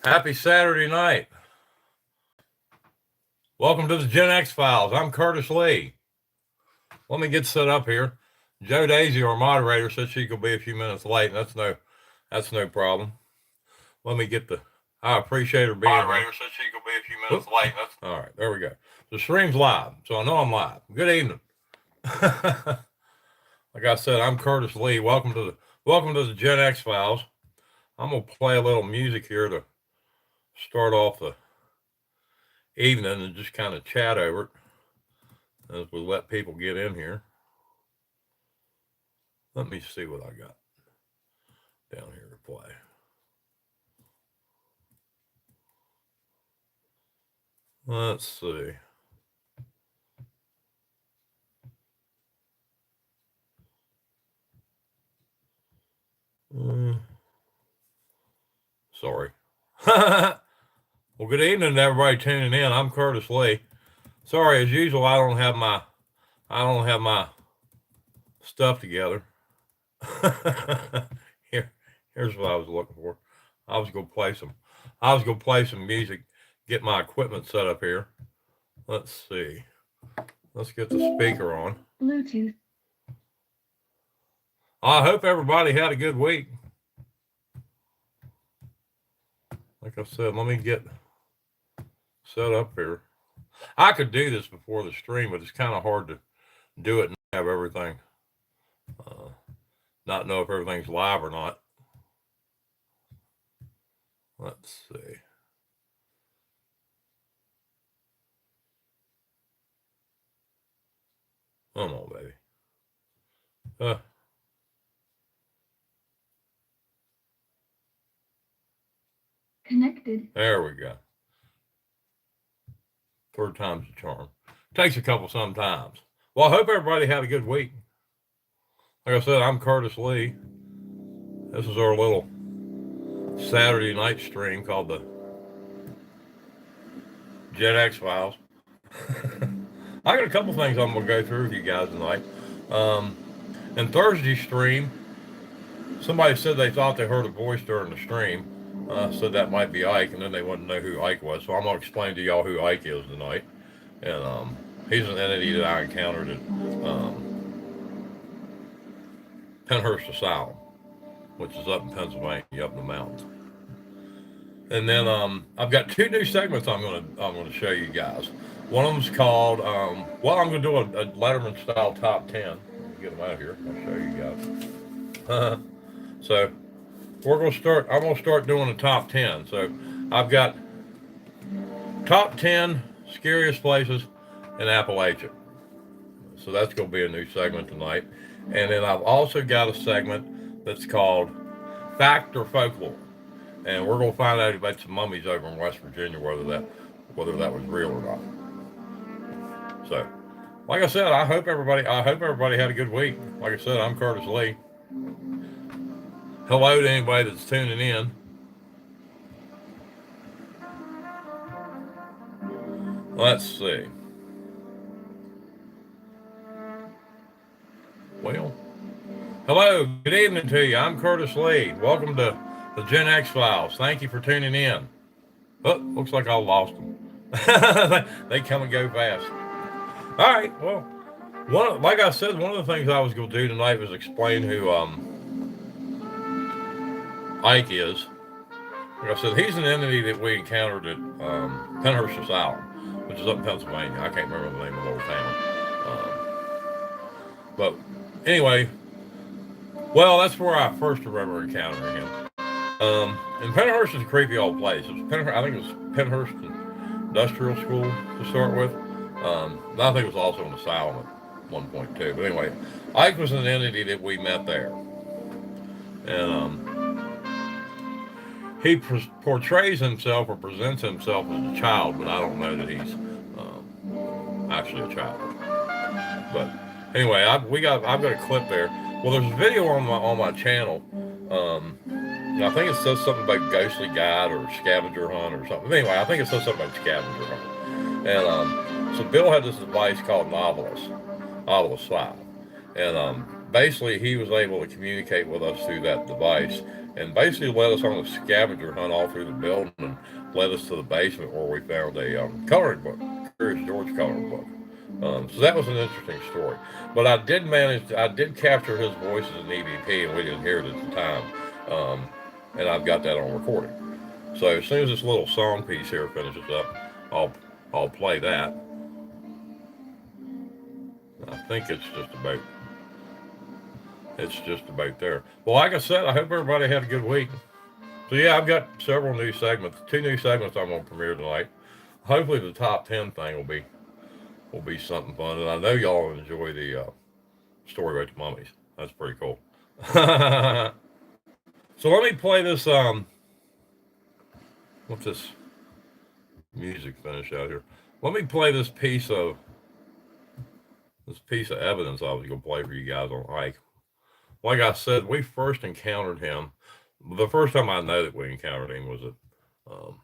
Happy Saturday night. Welcome to the Gen X Files. I'm Curtis Lee. Let me get set up here. Joe Daisy, our moderator, said she could be a few minutes late, and that's no problem. Let me get I appreciate her being here. Moderator said she could be a few minutes late. All right, there we go. The stream's live, so I know I'm live. Good evening. Like I said, I'm Curtis Lee. Welcome to the Gen X Files. I'm gonna play a little music here to start off the evening and just kind of chat over it as we let people get in here. Let me see what I got down here to play. Let's see. Sorry. Well, good evening to everybody tuning in. I'm Curtis Lee. Sorry, as usual, I don't have my stuff together. Here's what I was looking for. I was gonna play some music, get my equipment set up here. Let's see. Let's get the speaker on. Bluetooth. I hope everybody had a good week. Like I said, let me get set up here. I could do this before the stream, but it's kind of hard to do it and have everything, not know if everything's live or not. Let's see. Come on, baby. Connected. There we go. Third time's a charm. Takes a couple sometimes. Well, I hope everybody had a good week. Like I said, I'm Curtis Lee. This is our little Saturday night stream called the Gen X Files. I got a couple things I'm going to go through with you guys tonight. In Thursday's stream, somebody said they thought they heard a voice during the stream. Said that might be Ike, and then they wanted to know who Ike was. So I'm going to explain to y'all who Ike is tonight. And he's an entity that I encountered at Penhurst Asylum, which is up in Pennsylvania, up in the mountains. And then I've got two new segments I'm going to show you guys. One of them's called I'm going to do a Letterman style top 10. Let me get them out here. I'll show you guys. So I'm going to start doing the top 10. So I've got top 10 scariest places in Appalachia. So that's going to be a new segment tonight. And then I've also got a segment that's called Fact or Folklore. And we're going to find out about some mummies over in West Virginia, whether that was real or not. So, like I said, I hope everybody had a good week. Like I said, I'm Curtis Lee. Hello to anybody that's tuning in. Let's see. Well, hello, good evening to you. I'm Curtis Lee. Welcome to the Gen X Files. Thank you for tuning in. Oh, looks like I lost them. They come and go fast. All right, well, like I said, one of the things I was going to do tonight was explain who Ike is. Like I said, he's an entity that we encountered at Penhurst Asylum, which is up in Pennsylvania. I can't remember the name of the little town. But anyway, well, that's where I first remember encountering him. And Penhurst is a creepy old place. I think it was Penhurst Industrial School to start with. I think it was also an asylum at one point too. But anyway, Ike was an entity that we met there. And he portrays himself or presents himself as a child, but I don't know that he's actually a child. But anyway, I've got a clip there. Well, there's a video on my channel. I think it says something about ghostly guide or scavenger hunt or something. Anyway, I think it says something about scavenger hunt. And so Bill had this device called Novelist 5. And basically he was able to communicate with us through that device and basically led us on a scavenger hunt all through the building and led us to the basement where we found a coloring book, Curious George coloring book. So that was an interesting story. But I did capture his voice as an EVP, and we didn't hear it at the time. Um, and I've got that on recording. So as soon as this little song piece here finishes up, I'll I'll play that. I think it's just about there. Well, like I said, I hope everybody had a good week. So yeah, I've got several new segments, two new segments I'm gonna premiere tonight. Hopefully the top 10 thing will be something fun, and I know y'all enjoy the story about the mummies. That's pretty cool. So let me play this. Let this music finish out here. Let me play this piece of evidence I was gonna play for you guys on Ike. Like I said, we first encountered him. The first time I know that we encountered him was at um,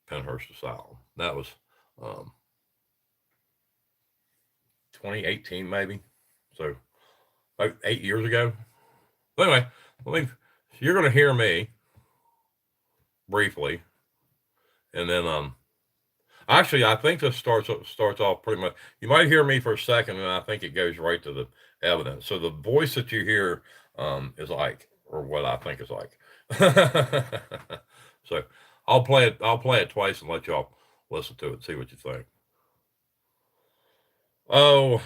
Penhurst Asylum. That was um, 2018, maybe. So like 8 years ago. Anyway, you're going to hear me briefly, and then actually I think this starts off pretty much. You might hear me for a second, and I think it goes right to the evidence. So the voice that you hear is Ike, or what I think is Ike. So I'll play it twice and let y'all listen to it, see what you think. Oh.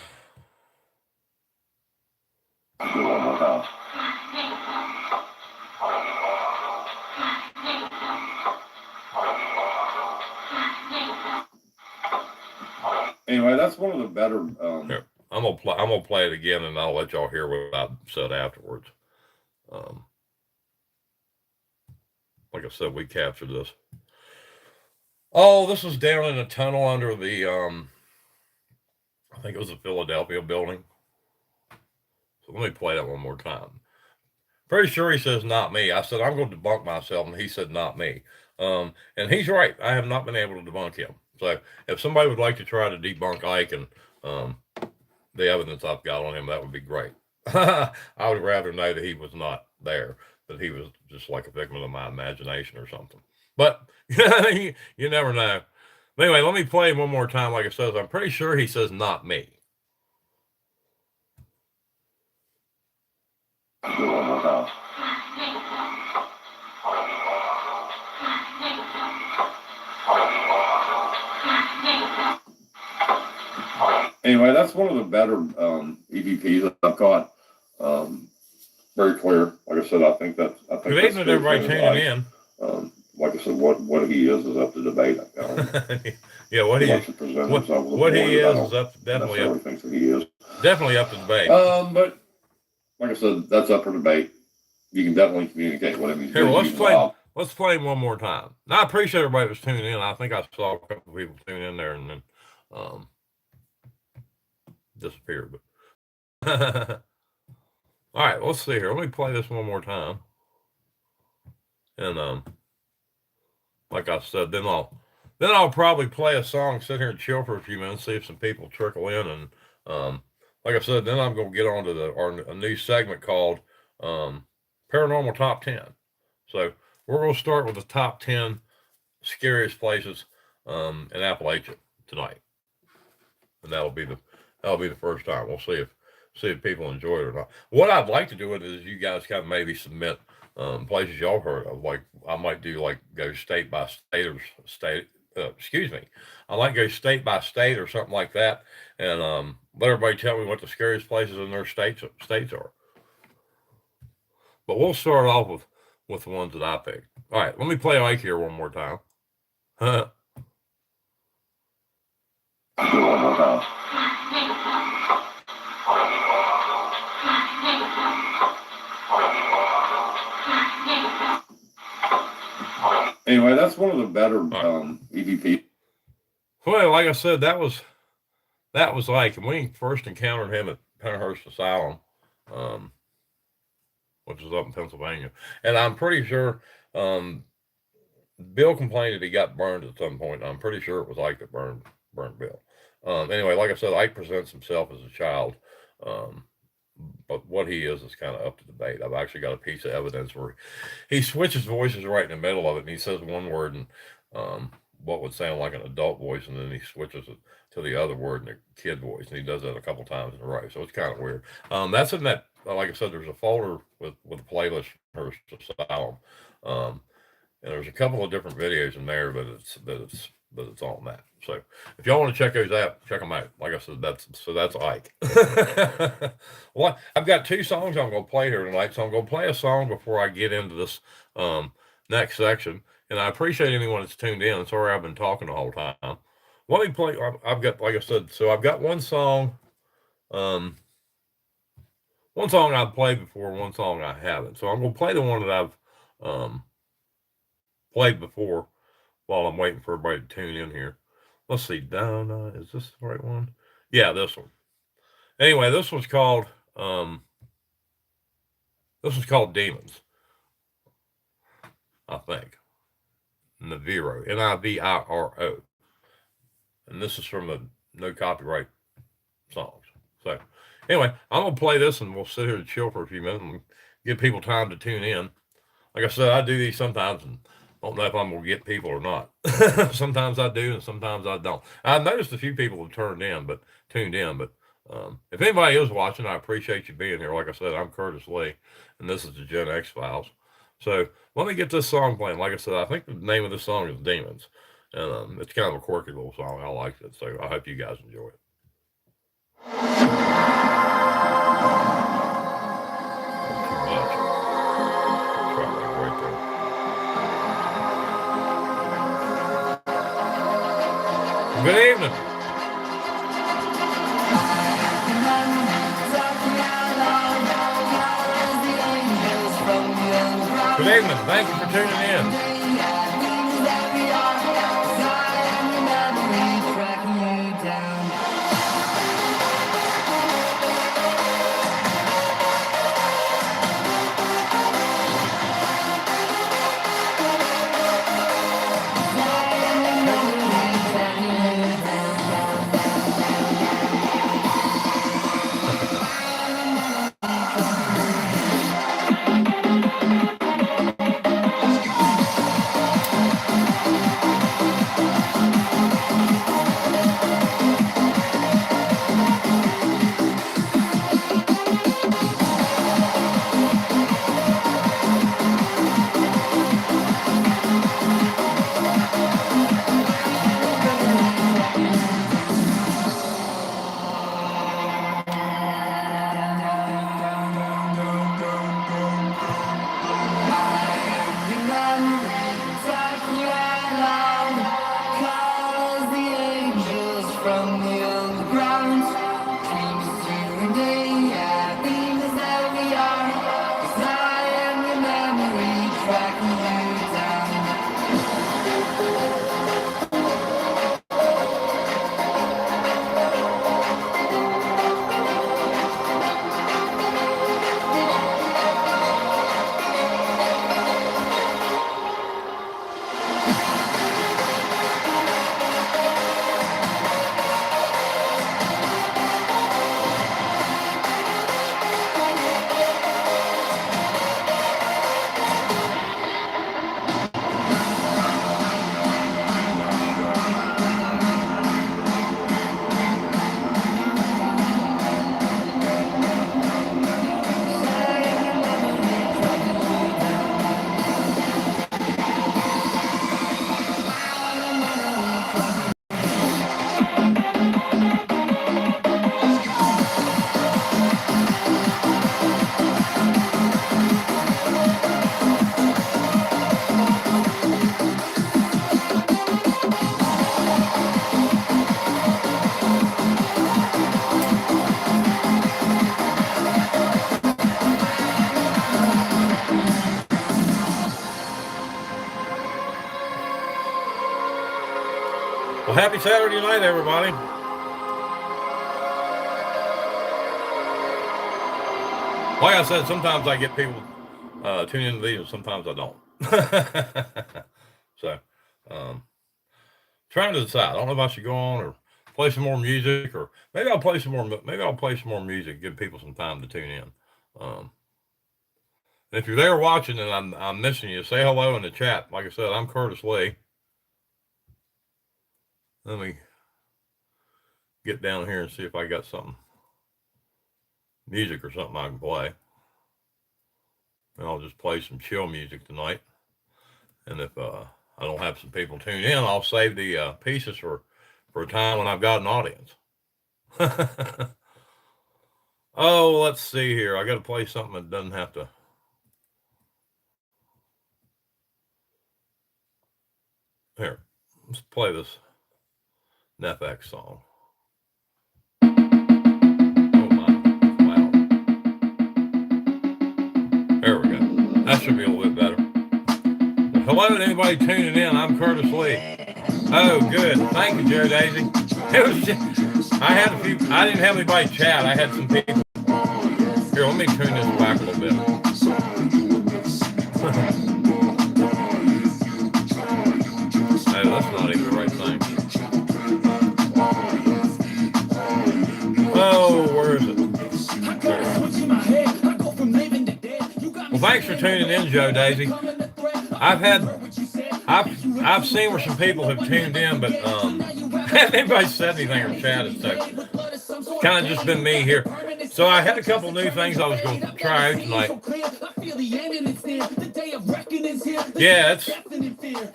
Anyway, that's one of the better. Here, I'm gonna play it again, and I'll let y'all hear what I said afterwards. Like I said, we captured this. Oh, this was down in a tunnel under the I think it was a Philadelphia building. So let me play that one more time. Pretty sure he says not me. I said I'm going to debunk myself, and he said not me. And he's right. I have not been able to debunk him. So if somebody would like to try to debunk Ike and the evidence I've got on him, that would be great. I would rather know that he was not there, that he was just like a figment of my imagination or something. But you never know. Anyway, let me play one more time. Like it says, I'm pretty sure he says not me. Anyway, that's one of the better EVPs that I've got. Very clear. Like I said, I think good evening, everybody tuning in. Like I said, what he is up to debate. Yeah, what he is definitely up. Thinks that he is definitely up to debate. But like I said, that's up for debate. You can definitely communicate with him. Here, let's play him one more time. Now, I appreciate everybody that's tuning in. I think I saw a couple of people tune in there and then disappeared. But all right, let's see here. Let me play this one more time. And like I said, then I'll probably play a song, sit here and chill for a few minutes, see if some people trickle in, and like I said, then I'm gonna get on to a new segment called Paranormal Top 10. So we're gonna start with the top 10 scariest places in Appalachia tonight, and that'll be the first time. We'll see if people enjoy it or not. What I'd like to do with it is you guys kind of maybe submit places y'all heard of. Like I might do like go state by state or state. Excuse me. I like go state by state or something like that, and let everybody tell me what the scariest places in their states are. But we'll start off with the ones that I picked. All right, let me play Ike here one more time. Anyway, that's one of the better EVP. Well, like I said, that was Ike, and we first encountered him at Penhurst Asylum, which is up in Pennsylvania. And I'm pretty sure Bill complained that he got burned at some point. I'm pretty sure it was Ike that burned Bill. Anyway, like I said, Ike presents himself as a child but what he is kind of up to debate. I've actually got a piece of evidence where he switches voices right in the middle of it, and he says one word and what would sound like an adult voice, and then he switches it to the other word in a kid voice, and he does that a couple times in a row. So it's kind of weird. That's in that. Like I said, there's a folder with a playlist for Asylum, and there's a couple of different videos in there, but it's on that. So if y'all want to check those out, check them out. Like I said, that's Ike. Well, I've got 2 songs I'm going to play here tonight, so I'm going to play a song before I get into this next section. And I appreciate anyone that's tuned in. Sorry I've been talking the whole time. Let me play. I've got, like I said, so I've got one song. One song I've played before, one song I haven't. So I'm going to play the one that I've played before while I'm waiting for everybody to tune in here. Let's see. Down, is this the right one? Yeah, this one. Anyway, this was called Demons, I think. NiViRO, NiViRO. And this is from the no copyright songs. So anyway, I'm gonna play this and we'll sit here and chill for a few minutes and give people time to tune in. Like I said, I do these sometimes and don't know if I'm gonna get people or not. Sometimes I do and sometimes I don't. I've noticed a few people have tuned in, but if anybody is watching, I appreciate you being here. Like I said, I'm Curtis Lee, and this is the Gen X Files. So let me get this song playing. Like I said, I think the name of this song is Demons, and it's kind of a quirky little song. I like it, so I hope you guys enjoy it. Good evening. Good evening. Thank you for tuning in. Well, happy Saturday night, everybody. Like I said, sometimes I get people tune into these and sometimes I don't. So, trying to decide. I don't know if I should go on or play some more music, or maybe I'll play some more. Maybe I'll play some more music, give people some time to tune in. If you're there watching and I'm missing you, say hello in the chat. Like I said, I'm Curtis Lee. Let me get down here and see if I got something, music or something I can play. And I'll just play some chill music tonight. And if I don't have some people tune in, I'll save the pieces for a time when I've got an audience. Oh, let's see here. I got to play something that doesn't have to. Here, let's play this NFX song. Oh my, it's loud. There we go. That should be a little bit better. Well, hello to anybody tuning in. I'm Curtis Lee. Oh, good. Thank you, Joe Daisy. It was just, I didn't have anybody chat. I had some people. Here, let me turn this back a little bit. Hey, that's not even the right thing. Oh, where is it? Well, thanks for tuning in, Joe Daisy. I've seen where some people have tuned in, but hasn't anybody said anything or chatted, so it's kind of just been me here. So I had a couple new things I was going to try out tonight. Yeah,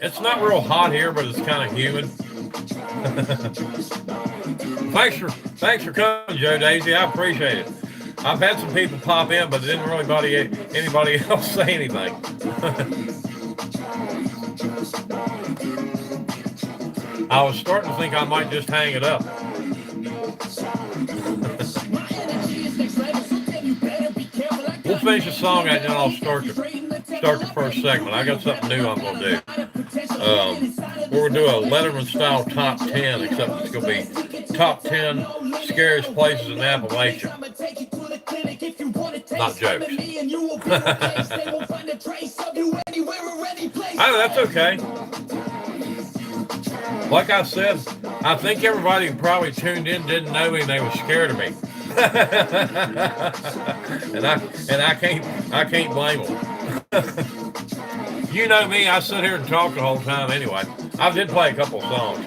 it's not real hot here, but it's kind of humid. Thanks for coming, Joe Daisy. I appreciate it. I've had some people pop in, but it didn't really anybody else say anything. I was starting to think I might just hang it up. We'll finish the song and then I'll start the first segment. I got something new I'm going to do. We're going to do a Letterman style top 10, except it's going to be top 10 scariest places in Appalachia. Not jokes. Oh, that's okay. Like I said, I think everybody who probably tuned in didn't know me and they were scared of me. and I can't blame them. You know me, I sit here and talk the whole time anyway. I did play a couple of songs.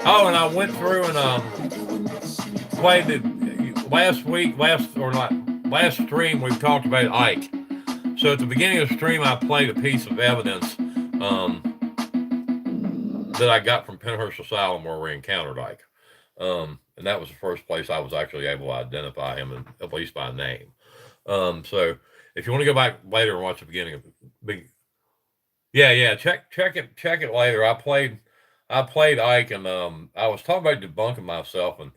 Oh, and I went through and played the last stream we talked about Ike. So at the beginning of the stream I played a piece of evidence that I got from Penhurst Asylum where we encountered Ike. And that was the first place I was actually able to identify him, at least by name. So if you want to go back later and watch the beginning of check it later. I played Ike, and I was talking about debunking myself, and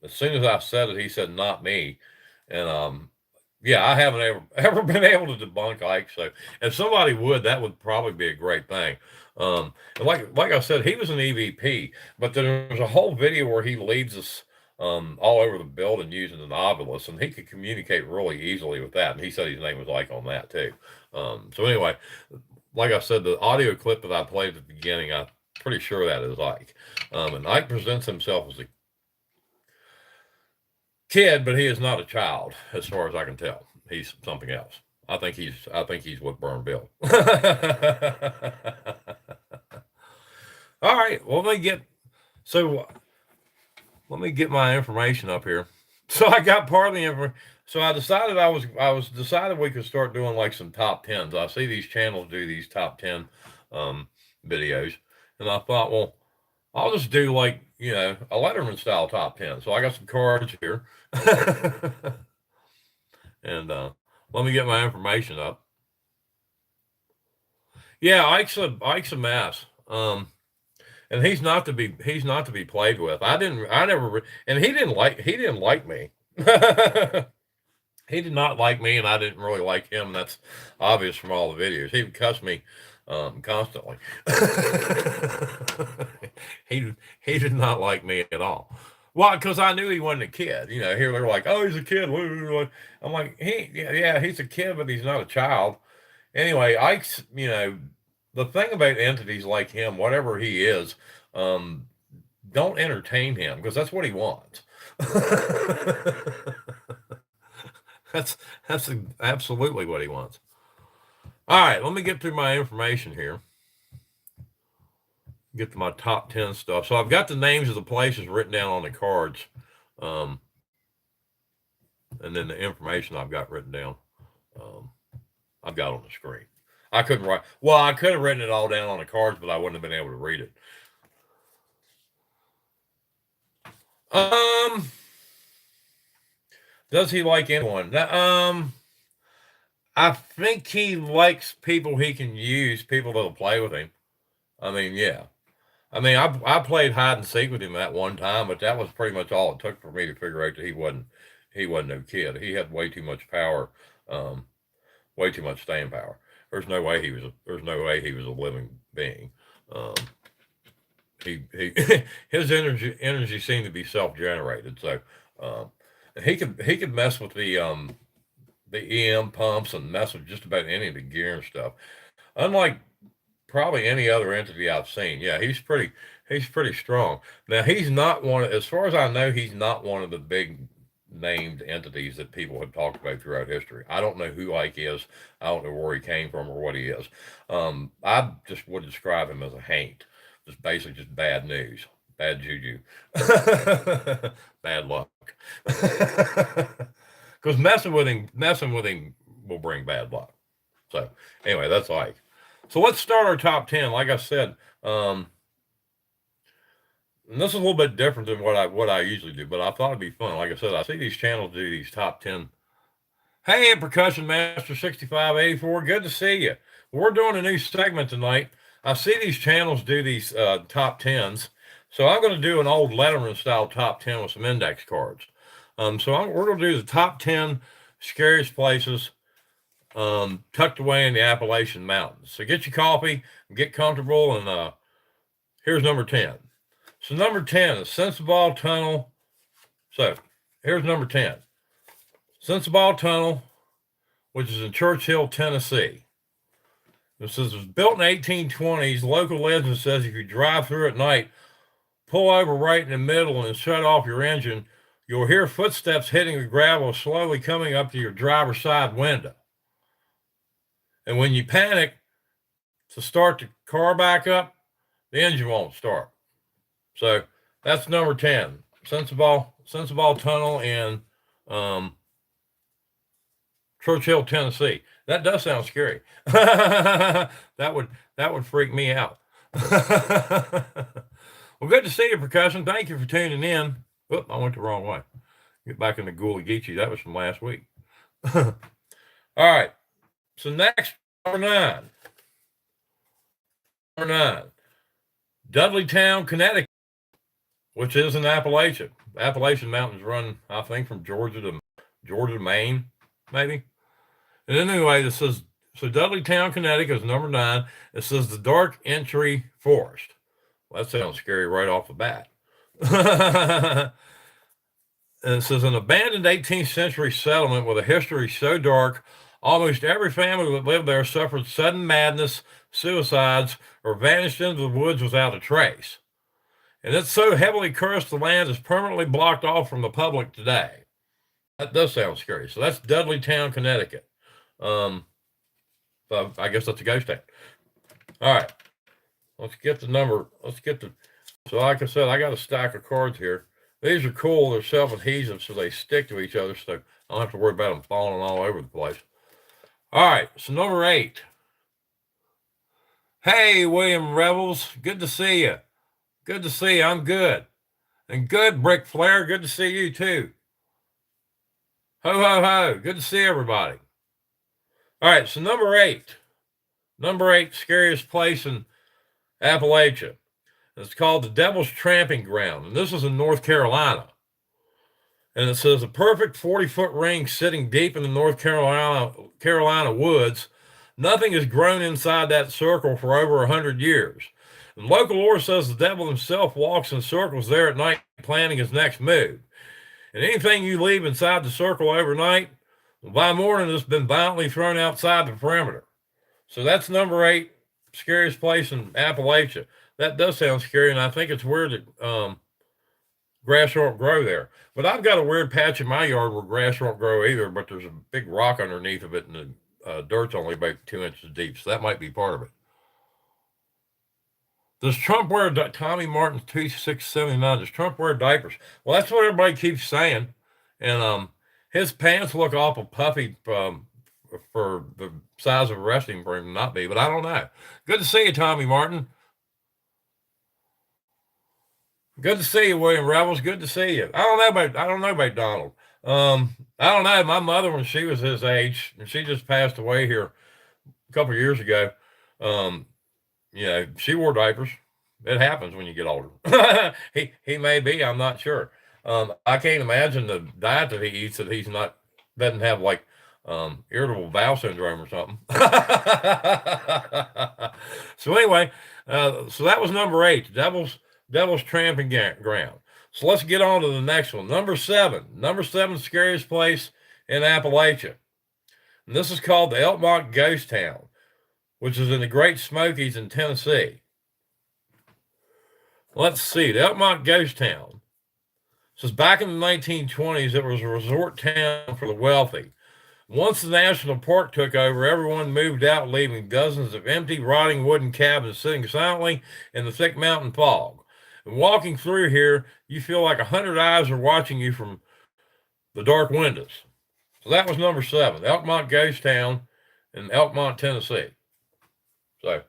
as soon as I said it, he said, "Not me," and I haven't ever been able to debunk Ike. So if somebody would, that would probably be a great thing. And like I said, he was an EVP, but there's a whole video where he leads us all over the building using an obelisk, and he could communicate really easily with that. And he said his name was Ike on that too. So anyway, like I said, the audio clip that I played at the beginning, I'm pretty sure that is Ike. And Ike presents himself as a kid, but he is not a child, as far as I can tell. He's something else. I think he's with Burn Bill. All right. Well, let me get my information up here. So I got part of the information. So I decided decided we could start doing like some top 10s. I see these channels do these top 10 videos, and I thought, well, I'll just do like, a Letterman style top 10. So I got some cards here. And let me get my information up. Yeah, Ike's a mess. And he's not to be played with. And he didn't like me. He did not like me, and I didn't really like him. That's obvious from all the videos. He would cuss me constantly. He did not like me at all. Well, because I knew he wasn't a kid. Here they're like, "Oh, he's a kid." I'm like, he's a kid, but he's not a child. Anyway, Ike's, the thing about entities like him, whatever he is, don't entertain him, because that's what he wants. That's absolutely what he wants. All right, let me get through my information here. Get to my top 10 stuff. So I've got the names of the places written down on the cards. And then the information I've got written down, I've got on the screen. I couldn't write. Well, I could have written it all down on the cards, but I wouldn't have been able to read it. Does he like anyone? I think he likes people he can use, people that'll play with him. I mean, yeah. I mean, I played hide and seek with him that one time, but that was pretty much all it took for me to figure out that he wasn't no kid. He had way too much power, way too much staying power. There's no way he was a living being. His energy seemed to be self-generated. So, he could mess with the EM pumps and mess with just about any of the gear and stuff. Unlike probably any other entity I've seen. Yeah, he's pretty strong. Now, he's not as far as I know, he's not one of the big named entities that people have talked about throughout history. I don't know who Ike is. I don't know where he came from or what he is. I just would describe him as a haint. Just basically just bad news, bad juju, bad luck. Because messing with him will bring bad luck. So anyway, that's Ike. So let's start our top 10. Like I said, and this is a little bit different than what I usually do, but I thought it'd be fun. Like I said, I see these channels do these top 10. Hey, Percussion Master 6584, good to see you. We're doing a new segment tonight. I see these channels do these top 10s, so I'm going to do an old Letterman style top 10 with some index cards. We're going to do the top 10 scariest places tucked away in the Appalachian Mountains. So get your coffee, get comfortable, and here's number 10. So number 10 is Sensabaugh Tunnel. So here's number 10. Sensabaugh Tunnel, which is in Churchill, Tennessee. It says it was built in the 1820s. Local legend says if you drive through at night, pull over right in the middle and shut off your engine, you'll hear footsteps hitting the gravel slowly coming up to your driver's side window. And when you panic to start the car back up, the engine won't start. So that's number 10, Sensabaugh Tunnel in Churchill, Tennessee. That does sound scary. That would freak me out. Well, good to see you, Percussion. Thank you for tuning in. Oop, I went the wrong way. Get back in the Ghoulie Geechie. That was from last week. All right. So next, number 9. Number 9. Dudleytown, Connecticut, which is in Appalachia. The Appalachian Mountains run, I think, from Georgia to Maine, maybe. And anyway, this says, so Dudleytown, Connecticut is number 9. It says the Dark Entry Forest. Well, that sounds scary right off the bat. And it says an abandoned 18th century settlement with a history so dark, almost every family that lived there suffered sudden madness, suicides, or vanished into the woods without a trace. And it's so heavily cursed the land is permanently blocked off from the public today. That does sound scary. So that's Dudleytown, Connecticut. So I guess that's a ghost town. All right. Let's get the number. So like I said, I got a stack of cards here. These are cool. They're self-adhesive, so they stick to each other, so I don't have to worry about them falling all over the place. All right, so number 8. Hey, William Revels, good to see you. Good to see you. I'm good. And good, Brick Flair. Good to see you, too. Ho, ho, ho. Good to see everybody. All right, so number 8. Number 8, scariest place in Appalachia. It's called the Devil's Tramping Ground, and this is in North Carolina. And it says a perfect 40-foot ring sitting deep in the North Carolina woods. Nothing has grown inside that circle for over 100 years. And local lore says the devil himself walks in circles there at night, planning his next move. And anything you leave inside the circle overnight, by morning it's been violently thrown outside the perimeter. So that's number 8, scariest place in Appalachia. That does sound scary, and I think it's weird that grass won't grow there. But I've got a weird patch in my yard where grass won't grow either, but there's a big rock underneath of it, and the dirt's only about 2 inches deep, so that might be part of it. Does Trump wear Tommy Martin's 2679? Does Trump wear diapers? Well, that's what everybody keeps saying, and his pants look awful puffy for the size of a resting for him to not be, but I don't know. Good to see you, Tommy Martin. Good to see you, William Revels. Good to see you. I don't know about Donald. I don't know. My mother, when she was his age, and she just passed away here a couple of years ago. She wore diapers. It happens when you get older. he may be. I'm not sure. I can't imagine the diet that he eats that doesn't have like irritable bowel syndrome or something. So anyway, so that was number 8. Devil's Tramping Ground. So let's get on to the next one. Number 7. Number 7 scariest place in Appalachia. And this is called the Elkmont Ghost Town, which is in the Great Smokies in Tennessee. Let's see. The Elkmont Ghost Town says back in the 1920s, it was a resort town for the wealthy. Once the national park took over, everyone moved out, leaving dozens of empty, rotting wooden cabins sitting silently in the thick mountain fog. And walking through here, you feel like 100 eyes are watching you from the dark windows. So that was number 7, Elkmont Ghost Town in Elkmont, Tennessee. So,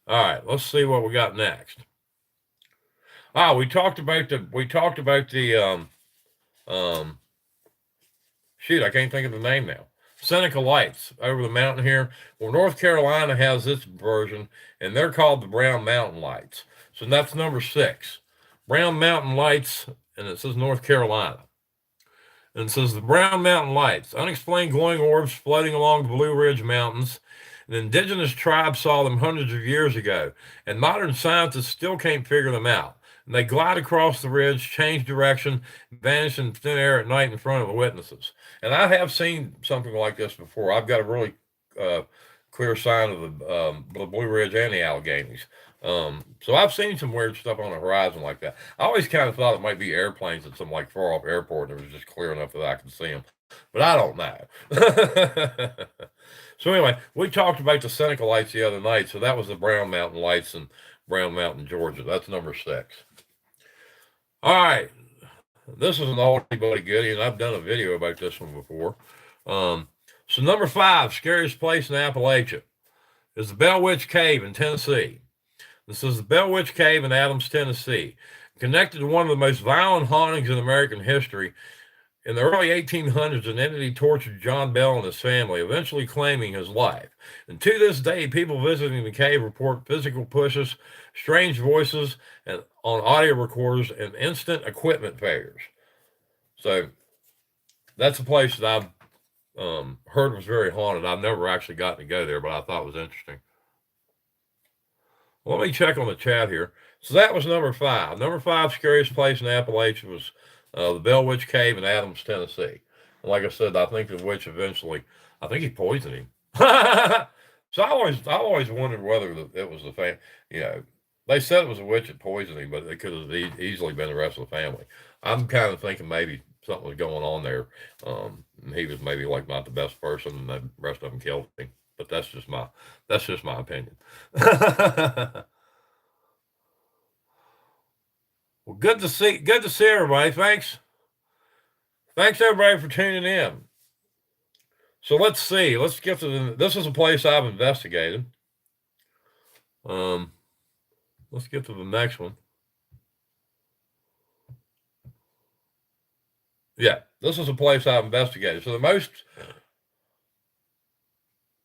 all right, let's see what we got next. We talked about the shoot, I can't think of the name now. Seneca Lights over the mountain here. Well, North Carolina has its version, and they're called the Brown Mountain Lights. So that's number 6. Brown Mountain Lights, and it says North Carolina. And it says the Brown Mountain Lights, unexplained glowing orbs floating along the Blue Ridge Mountains. An indigenous tribe saw them hundreds of years ago, and modern scientists still can't figure them out. And they glide across the ridge, change direction, vanish in thin air at night in front of the witnesses. And I have seen something like this before. I've got a really clear sign of the Blue Ridge and the Alleghenies. So I've seen some weird stuff on the horizon like that. I always kind of thought it might be airplanes at some like far off airport, and it was just clear enough that I could see them. But I don't know. So anyway, we talked about the Seneca Lights the other night. So that was the Brown Mountain Lights in Brown Mountain, Georgia. That's number 6. All right. This is an oldie but goodie, and I've done a video about this one before. So number 5, scariest place in Appalachia, is the Bell Witch Cave in Tennessee. This is the Bell Witch Cave in Adams, Tennessee, connected to one of the most violent hauntings in American history. In the early 1800s, an entity tortured John Bell and his family, eventually claiming his life. And to this day, people visiting the cave report physical pushes, strange voices, and on audio recorders, and instant equipment failures. So that's a place that I've heard was very haunted. I've never actually gotten to go there, but I thought it was interesting. Let me check on the chat here. So that was number 5. Number 5 scariest place in Appalachia was the Bell Witch Cave in Adams, Tennessee. And like I said, I think the witch eventually, I think he poisoned him. So I always wondered whether it was the family. They said it was a witch that poisoned him, but it could have easily been the rest of the family. I'm kind of thinking maybe something was going on there. And he was maybe like not the best person, and the rest of them killed him. But that's just my opinion. Well, good to see everybody. Thanks everybody for tuning in. So let's see. Let's get to this is a place I've investigated. Let's get to the next one. Yeah, this is a place I've investigated. So the most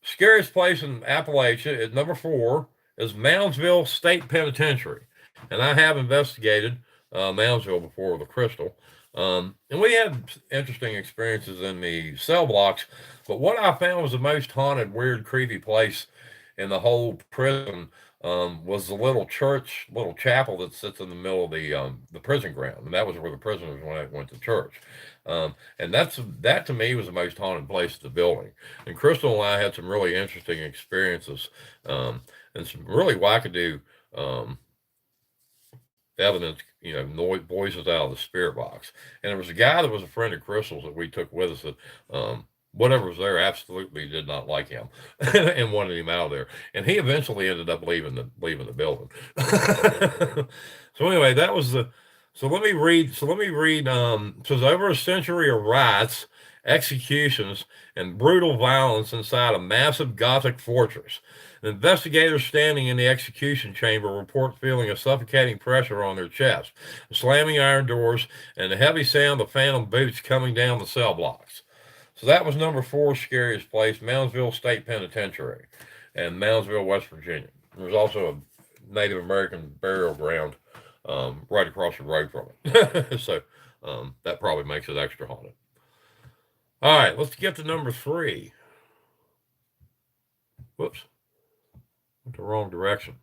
scariest place in Appalachia is number 4 is Moundsville State Penitentiary. And I have investigated Moundsville before, the Crystal. And we had interesting experiences in the cell blocks. But what I found was the most haunted, weird, creepy place in the whole prison was the little church, little chapel that sits in the middle of the prison ground, and that was where the prisoners went to church. And that to me was the most haunted place of the building. And Crystal and I had some really interesting experiences, and some really wackadoo evidence, voices out of the spirit box. And there was a guy that was a friend of Crystal's that we took with us that whatever was there absolutely did not like him and wanted him out of there. And he eventually ended up leaving the building. So anyway, that was the. So let me read. So says over a century of riots, executions, and brutal violence inside a massive Gothic fortress. Investigators standing in the execution chamber report feeling a suffocating pressure on their chest, slamming iron doors, and the heavy sound of phantom boots coming down the cell blocks. So that was number 4 scariest place, Moundsville State Penitentiary, and Moundsville, West Virginia. There's also a Native American burial ground right across the road from it. So that probably makes it extra haunted. All right, let's get to number 3. Whoops. Went the wrong direction.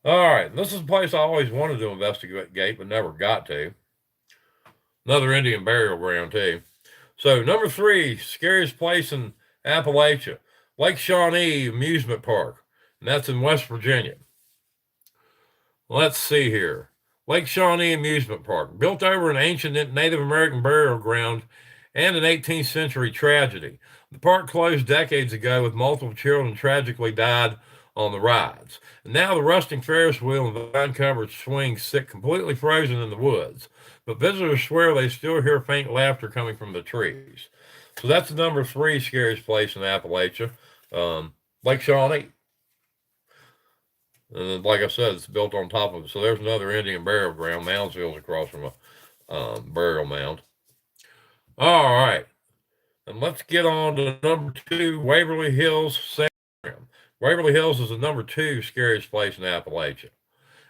All right, this is a place I always wanted to investigate but never got to. Another Indian burial ground, too. So, number 3, scariest place in Appalachia, Lake Shawnee Amusement Park, and that's in West Virginia. Let's see here. Lake Shawnee Amusement Park, built over an ancient Native American burial ground and an 18th century tragedy. The park closed decades ago with multiple children tragically died on the rides. And now the rusting Ferris wheel and vine-covered swings sit completely frozen in the woods. But visitors swear they still hear faint laughter coming from the trees. So that's the number 3 scariest place in Appalachia, Lake Shawnee. And like I said, it's built on top of it. So there's another Indian burial ground. Moundsville's across from a burial mound. All right. And let's get on to number 2, Waverly Hills Sanitarium. Waverly Hills is the number 2 scariest place in Appalachia.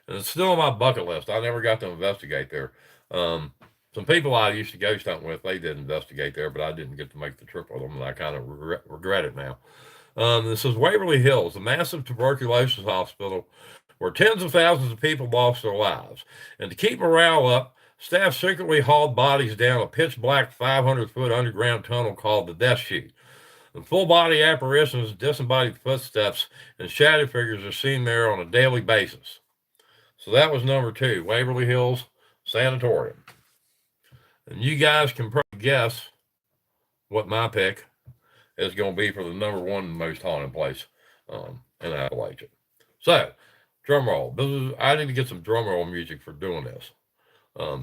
And it's still on my bucket list. I never got to investigate there. Some people I used to ghost hunt with, they did investigate there, but I didn't get to make the trip with them, and I kind of regret it now. This is Waverly Hills, a massive tuberculosis hospital where tens of thousands of people lost their lives. And to keep morale up, staff secretly hauled bodies down a pitch-black 500-foot underground tunnel called the Death Chute. The full-body apparitions, disembodied footsteps, and shadow figures are seen there on a daily basis. So that was number 2, Waverly Hills Sanatorium. And you guys can probably guess what my pick is going to be for the number 1 most haunted place in Appalachia. So, drum roll. I need to get some drum roll music for doing this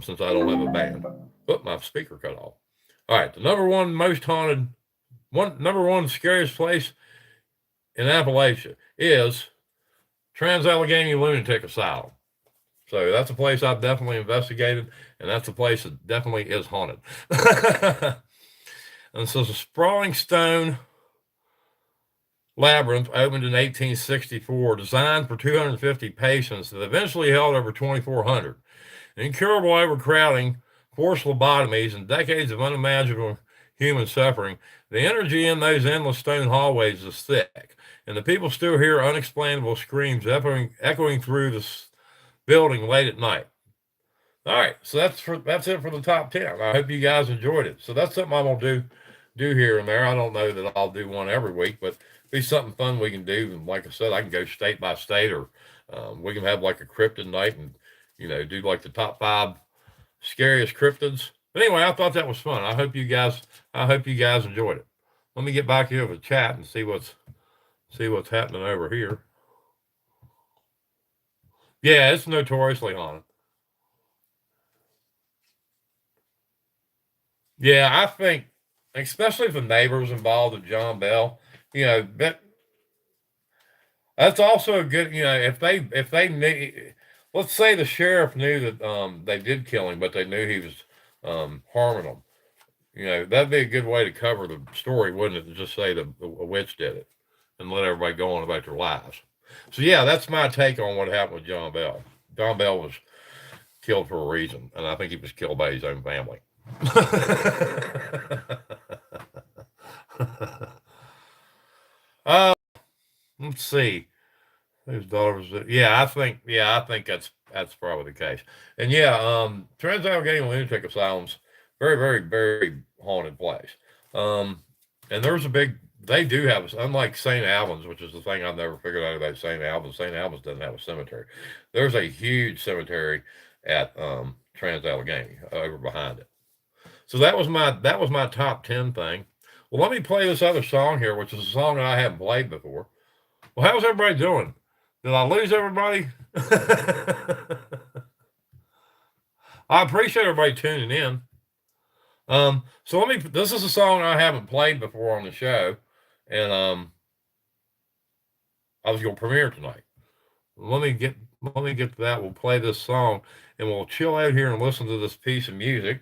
since I don't have a band. But my speaker cut off. All right, the number 1 most haunted, number 1 scariest place in Appalachia is Trans-Allegheny Lunatic Asylum. So that's a place I've definitely investigated, and that's a place that definitely is haunted. And so it's a sprawling stone labyrinth opened in 1864, designed for 250 patients that eventually held over 2,400. Incurable overcrowding, forced lobotomies, and decades of unimaginable human suffering, the energy in those endless stone hallways is thick, and the people still hear unexplainable screams echoing through the building late at night. All right, so that's it for the top 10. I hope you guys enjoyed it. So that's something I'm gonna do here and there. I don't know that I'll do one every week, but be something fun we can do. And like I said, I can go state by state, or we can have like a cryptid night and do like the top 5 scariest cryptids. But anyway, I thought that was fun. I hope you guys enjoyed it. Let me get back here to the chat and see what's happening over here. Yeah, it's notoriously haunted. Yeah, I think, especially if the neighbors involved with John Bell, that's also a good, if they knew, let's say the sheriff knew that they did kill him, but they knew he was harming them. That'd be a good way to cover the story, wouldn't it? To just say that a witch did it and let everybody go on about their lives. So yeah, that's my take on what happened with John Bell. John Bell was killed for a reason, and I think he was killed by his own family. Let's see. Whose daughter was it? Yeah, I think that's probably the case. And yeah, Trans-Allegheny Lunatic Asylum's very, very, very haunted place. Um, and there's a big. They do have, unlike St. Albans, which is the thing I've never figured out about St. Albans. St. Albans doesn't have a cemetery. There's a huge cemetery at Trans-Allegheny over behind it. So that was my top 10 thing. Well, let me play this other song here, which is a song that I haven't played before. Well, how's everybody doing? Did I lose everybody? I appreciate everybody tuning in. So this is a song I haven't played before on the show, and I was going to premiere tonight. Let me get to that. We'll play this song, and we'll chill out here and listen to this piece of music,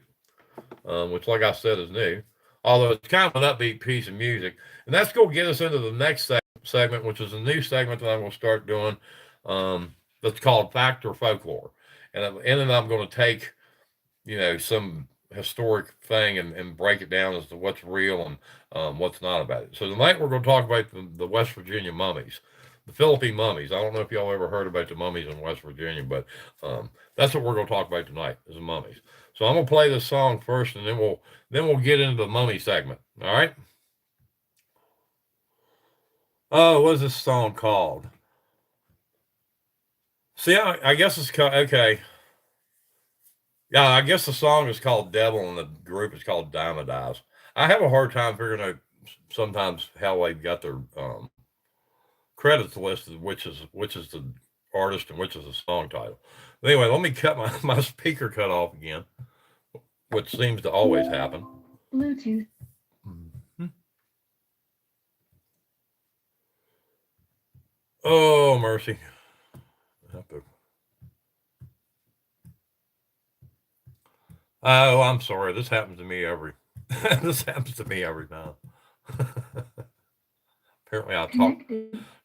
which, like I said, is new. Although it's kind of an upbeat piece of music, and that's going to get us into the next segment, which is a new segment that I'm going to start doing. That's called Fact or Folklore, and then I'm going to take, some historic thing and break it down as to what's real and what's not about it. So tonight we're going to talk about the West Virginia mummies, the Philippi Mummies. I don't know if y'all ever heard about the mummies in West Virginia, but that's what we're going to talk about tonight is the mummies. So I'm going to play this song first, and then we'll get into the mummy segment. All right. Oh, what is this song called? See, I guess it's called, okay. Yeah, I guess the song is called Devil and the group is called Diamond Eyes. I have a hard time figuring out sometimes how they got their credits listed, which is the artist and which is the song title. But anyway, let me cut my speaker cut off again, which seems to always happen. Bluetooth. Mm-hmm. Oh, mercy. Oh, I'm sorry. This happens to me every time. Apparently I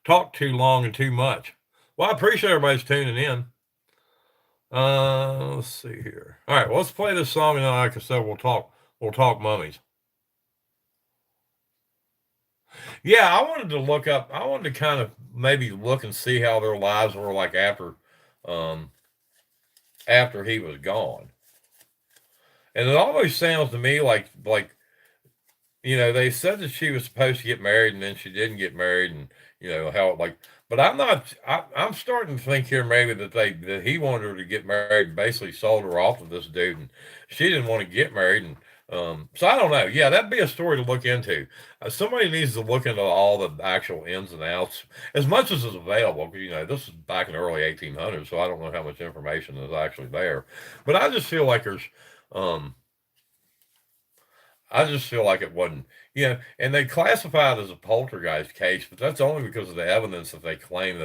talk too long and too much. Well, I appreciate everybody's tuning in. Let's see here. All right, well, let's play this song, and then, like I said, we'll talk mummies. Yeah, I wanted to kind of maybe look and see how their lives were like after he was gone. And it almost sounds to me like they said that she was supposed to get married and then she didn't get married, and how but I'm starting to think here maybe that he wanted her to get married and basically sold her off to this dude, and she didn't want to get married, and so I don't know. Yeah, that'd be a story to look into. Somebody needs to look into all the actual ins and outs as much as is available. This is back in the early 1800s, so I don't know how much information is actually there. But I just feel like there's I just feel like it wasn't, and they classify it as a poltergeist case, but that's only because of the evidence that they claim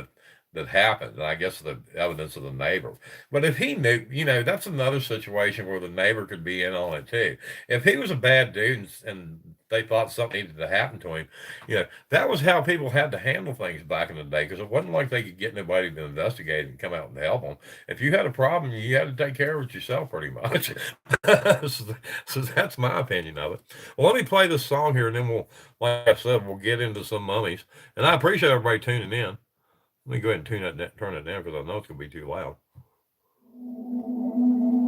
that happened, and I guess the evidence of the neighbor. But if he knew, that's another situation where the neighbor could be in on it too. If he was a bad dude and they thought something needed to happen to him, that was how people had to handle things back in the day, because it wasn't like they could get nobody to investigate and come out and help them. If you had a problem, you had to take care of it yourself pretty much. So that's my opinion of it. Well, let me play this song here, and then like I said, we'll get into some mummies. And I appreciate everybody tuning in. Let me go ahead and turn it down because I know it's going to be too loud.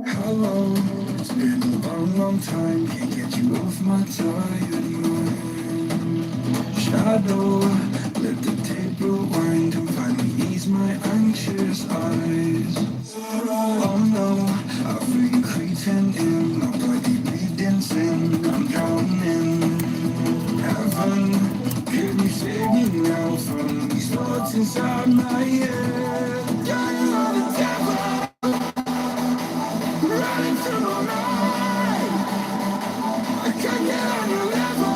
Hello, it's been a long, long time. Can't get you off my tired mind. Shadow, let the tape rewind and finally ease my anxious eyes. Oh no, I feel you creeping in, my body breathing sin. I'm drowning. Heaven, give me saving now from these thoughts inside my head. Yeah, you are the devil, running through my mind. I can't get on your level.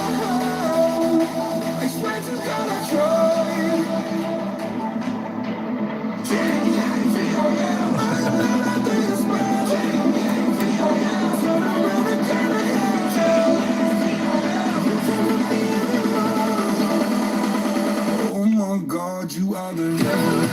I swear to God I tried. Oh my God, you are the devil.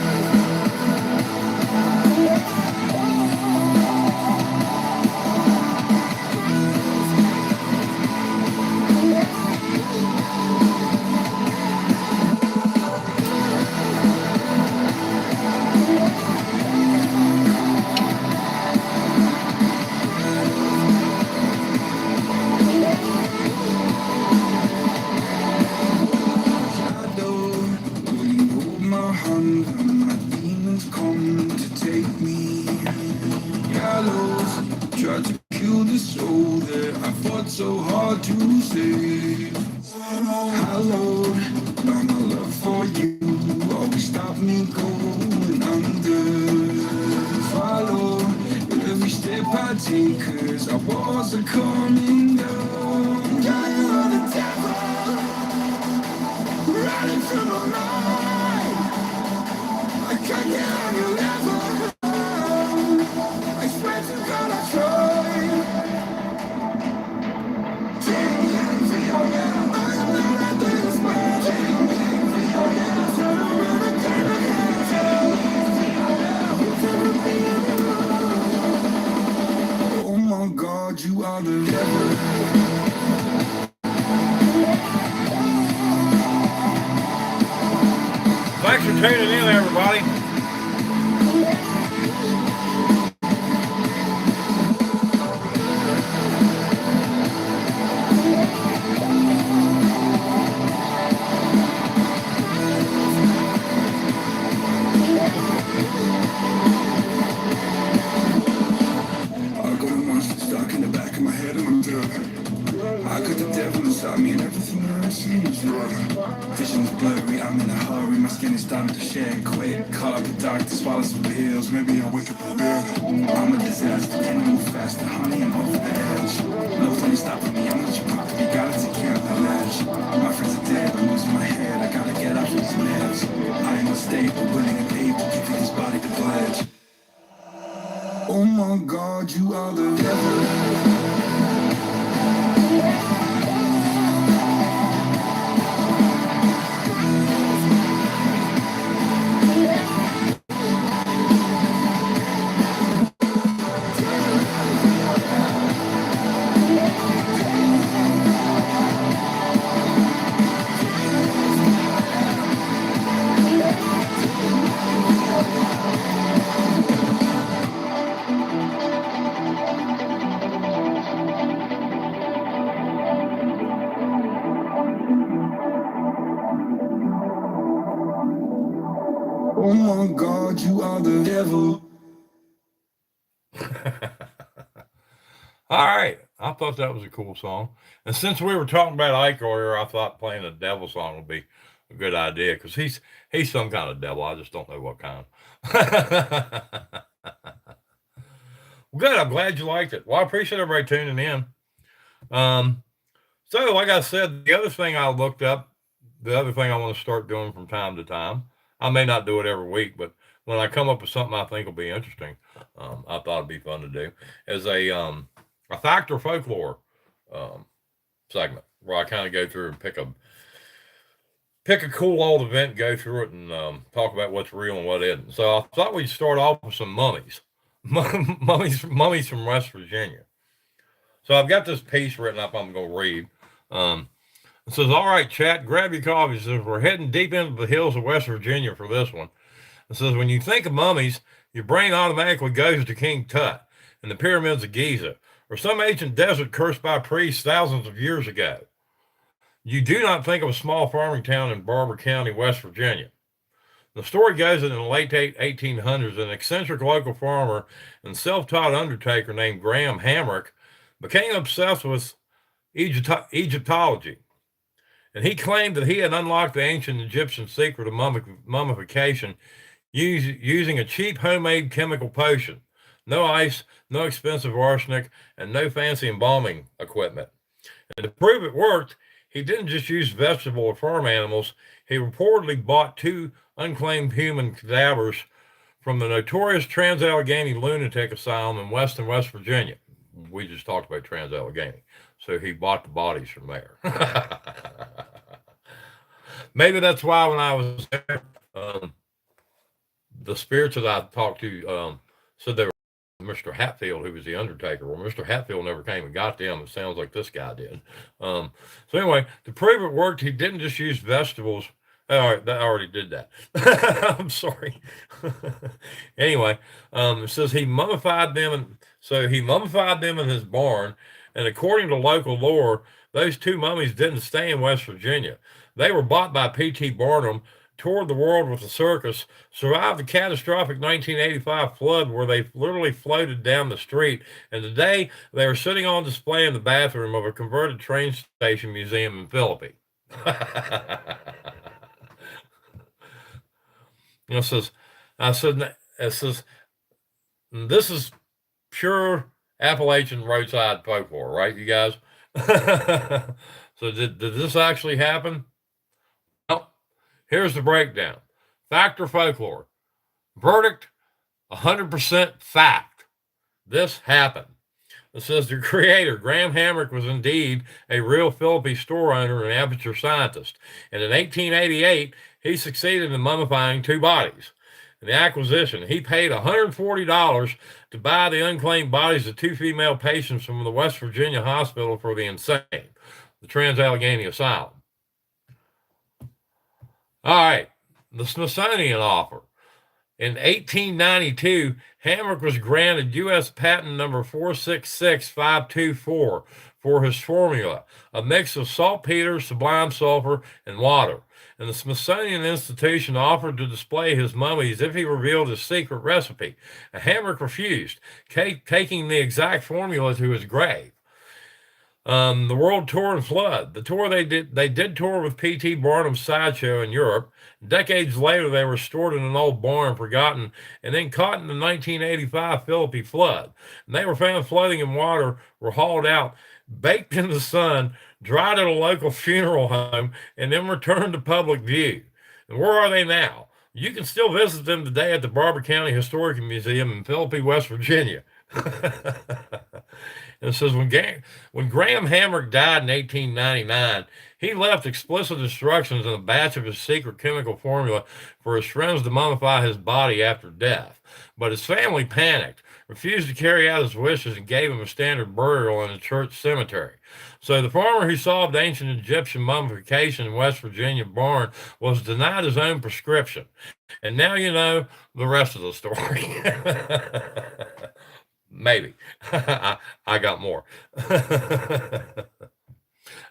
safe. Hallowed by my love for you, always stop me going under. Follow every step I take, 'cause our walls are coming down. Yeah, you're the devil, running through my mind. I can't get on you ever. I swear to God I tried. Oh my God, you are the devil. Thanks for tuning in, everybody. I got a monster stuck in the back of my head and I'm through. I got the devil inside me and everything that I see is wrong. Vision's blurry, I'm in a hurry, my skin is starting to shed quick. Caught up in dark to swallow some pills, maybe I'll wake up in bed. I'm a disaster, can't move faster, honey, I'm over the edge. Nothing stopping me, I'm what you pop, you gotta take care of the ledge. My friends are dead, I'm losing my head, I gotta get off these meds. I am unstable, willing and able, give you this body to pledge. Oh my God, you are the devil. Oh my God, you are the devil. All right. I thought that was a cool song. And since we were talking about Ike earlier, I thought playing a devil song would be a good idea because he's some kind of devil. I just don't know what kind. Well, good. I'm glad you liked it. Well, I appreciate everybody tuning in. So, like I said, the other thing I looked up, the other thing I want to start doing from time to time, I may not do it every week, but when I come up with something I think will be interesting, I thought it'd be fun to do, is a fact or folklore segment where I kind of go through and pick a cool old event, go through it, and talk about what's real and what isn't. So I thought we'd start off with some mummies, mummies from West Virginia. So I've got this piece written up I'm going to read. It says, all right, chat, grab your coffee. It says, we're heading deep into the hills of West Virginia for this one. It says, when you think of mummies, your brain automatically goes to King Tut and the pyramids of Giza, or some ancient desert cursed by priests thousands of years ago. You do not think of a small farming town in Barber County, West Virginia. The story goes that in the late 1800s, an eccentric local farmer and self-taught undertaker named Graham Hamric became obsessed with Egyptology. And he claimed that he had unlocked the ancient Egyptian secret of mummification using a cheap homemade chemical potion. No ice, no expensive arsenic, and no fancy embalming equipment. And to prove it worked, he didn't just use vegetable or farm animals. He reportedly bought 2 unclaimed human cadavers from the notorious Trans-Allegheny Lunatic Asylum in Western West Virginia. We just talked about Trans-Allegheny. So he bought the bodies from there. Maybe that's why when I was there, the spirits that I talked to said they were Mr. Hatfield, who was the undertaker. Well, Mr. Hatfield never came and got them. It sounds like this guy did. So anyway, to prove it worked, he didn't just use vegetables. All right, I already did that. I'm sorry. Anyway, it says he mummified them, and so he mummified them in his barn. And according to local lore, those 2 mummies didn't stay in West Virginia. They were bought by P.T. Barnum toured the world with the circus, survived the catastrophic 1985 flood where they literally floated down the street, and today they are sitting on display in the bathroom of a converted train station museum in Philippi. It says, it says, this is pure Appalachian roadside folklore, right, you guys? So did this actually happen? Well, here's the breakdown. Fact or folklore? Verdict, 100% fact. This happened. It says the creator, Graham Hamric, was indeed a real Philippi store owner and amateur scientist. And in 1888, he succeeded in mummifying 2 bodies. In the acquisition, he paid $140 to buy the unclaimed bodies of 2 female patients from the West Virginia Hospital for the Insane, the Trans-Allegheny Asylum. All right, the Smithsonian offer. In 1892, Hamric was granted U.S. patent number 466524 for his formula, a mix of saltpeter, sublime sulfur, and water. And the Smithsonian Institution offered to display his mummies if he revealed his secret recipe. And Hamric refused, taking the exact formula to his grave. The World Tour and Flood. The tour they did tour with P.T. Barnum's Sideshow in Europe. Decades later, they were stored in an old barn, forgotten, and then caught in the 1985 Philippi flood. And they were found floating in water, were hauled out, baked in the sun, dried at a local funeral home, and then returned to public view. And where are they now? You can still visit them today at the Barber County Historical Museum in Philippi, West Virginia. And it says, when Graham Hamric died in 1899, he left explicit instructions in a batch of his secret chemical formula for his friends to mummify his body after death. But his family panicked, refused to carry out his wishes, and gave him a standard burial in a church cemetery. So the farmer who solved ancient Egyptian mummification in West Virginia barn was denied his own prescription. And now you know the rest of the story. Maybe. I got more.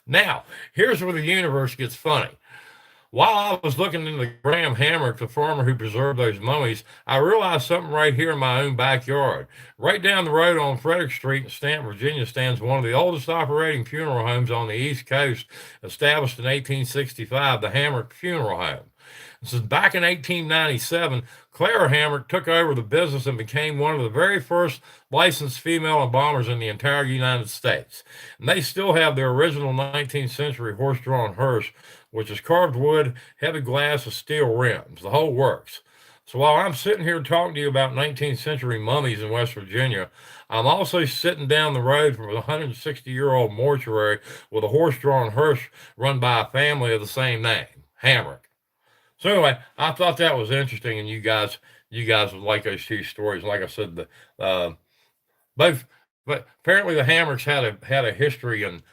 Now, here's where the universe gets funny. While I was looking into Graham Hamric, the farmer who preserved those mummies, I realized something right here in my own backyard. Right down the road on Frederick Street in Stanton, Virginia, stands one of the oldest operating funeral homes on the East Coast, established in 1865, the Hamric Funeral Home. This is back in 1897. Clara Hamric took over the business and became one of the very first licensed female embalmers in the entire United States. And they still have their original 19th century horse-drawn hearse, which is carved wood, heavy glass with steel rims. The whole works. So while I'm sitting here talking to you about 19th century mummies in West Virginia, I'm also sitting down the road from a 160-year-old mortuary with a horse-drawn hearse run by a family of the same name, Hamric. So anyway, I thought that was interesting, and you guys would like those 2 stories. Like I said, but apparently the Hamrics had a history in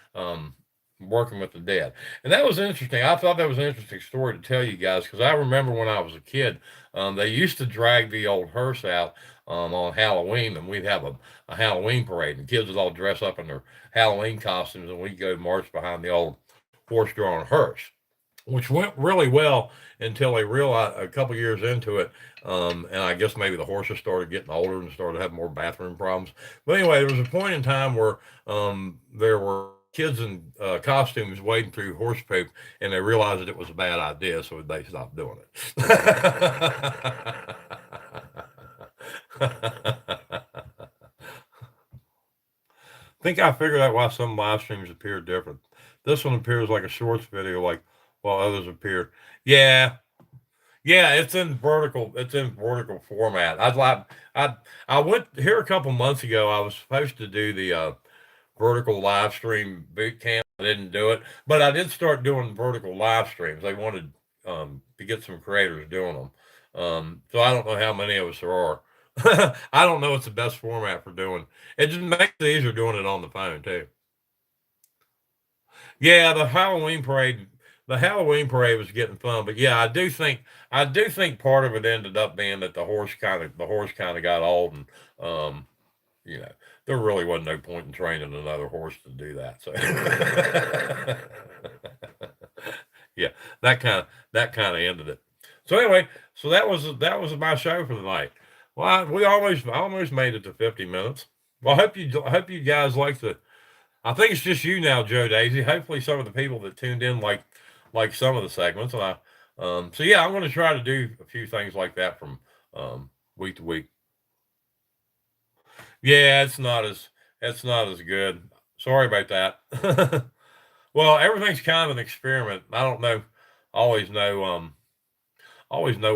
working with the dead, and that was interesting. I thought that was an interesting story to tell you guys, because I remember when I was a kid, they used to drag the old hearse out on Halloween, and we'd have a Halloween parade, and kids would all dress up in their Halloween costumes, and we'd go march behind the old horse-drawn hearse, which went really well until they realized a couple years into it, and I guess maybe the horses started getting older and started having more bathroom problems. But anyway, there was a point in time where there were kids in costumes wading through horse poop, and they realized that it was a bad idea, so they stopped doing it. I think I figured out why some live streams appear different. This one appears like a shorts video, like while others appear. Yeah, it's in vertical format. I went here a couple months ago. I was supposed to do the vertical live stream boot camp. I didn't do it, but I did start doing vertical live streams. They wanted to get some creators doing them. So I don't know how many of us there are. I don't know what's the best format for doing. It just makes it easier doing it on the phone too. Yeah, the Halloween parade was getting fun, but yeah, I do think part of it ended up being that the horse kind of got old, and there really wasn't no point in training another horse to do that. So yeah, that kind of ended it. So anyway, so that was my show for the night. Well, we almost made it to 50 minutes. Well, I hope you guys like the. I think it's just you now, Joe Daisy. Hopefully, some of the people that tuned in like some of the segments, and so yeah, I'm going to try to do a few things like that from week to week. Yeah, it's not as good. Sorry about that. Well, everything's kind of an experiment. I don't know, always know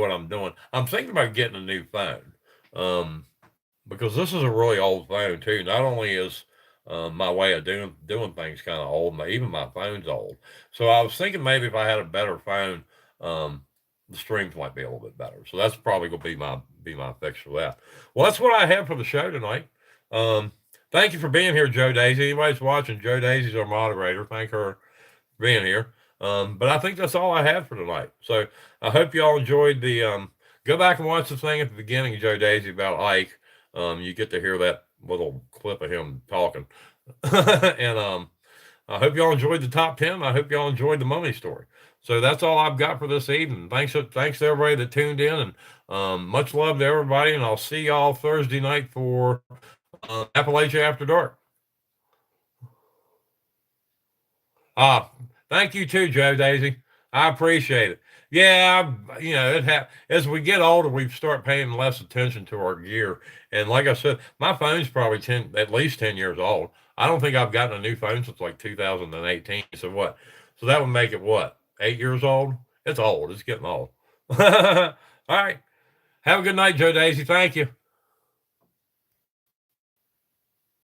what I'm doing. I'm thinking about getting a new phone, because this is a really old phone too. Not only is my way of doing things kind of old, even my phone's old. So I was thinking maybe if I had a better phone, the streams might be a little bit better. So that's probably going to be my fix for that. Well, that's what I have for the show tonight. Thank you for being here, Joe Daisy. Anybody's watching, Joe Daisy's our moderator. Thank her for being here. But I think that's all I have for tonight. So I hope you all enjoyed the. Go back and watch the thing at the beginning, Joe Daisy, about Ike. You get to hear that little clip of him talking. And I hope y'all enjoyed the top 10. I hope y'all enjoyed the mummy story. So that's all I've got for this evening. Thanks to everybody that tuned in, and much love to everybody. And I'll see y'all Thursday night for Appalachia After Dark. Thank you too, Joe Daisy. I appreciate it. Yeah, as we get older, we start paying less attention to our gear. And like I said, my phone's probably at least 10 years old. I don't think I've gotten a new phone since like 2018. So what? So that would make it what? 8 years old? It's old. It's getting old. All right. Have a good night, Joe Daisy. Thank you.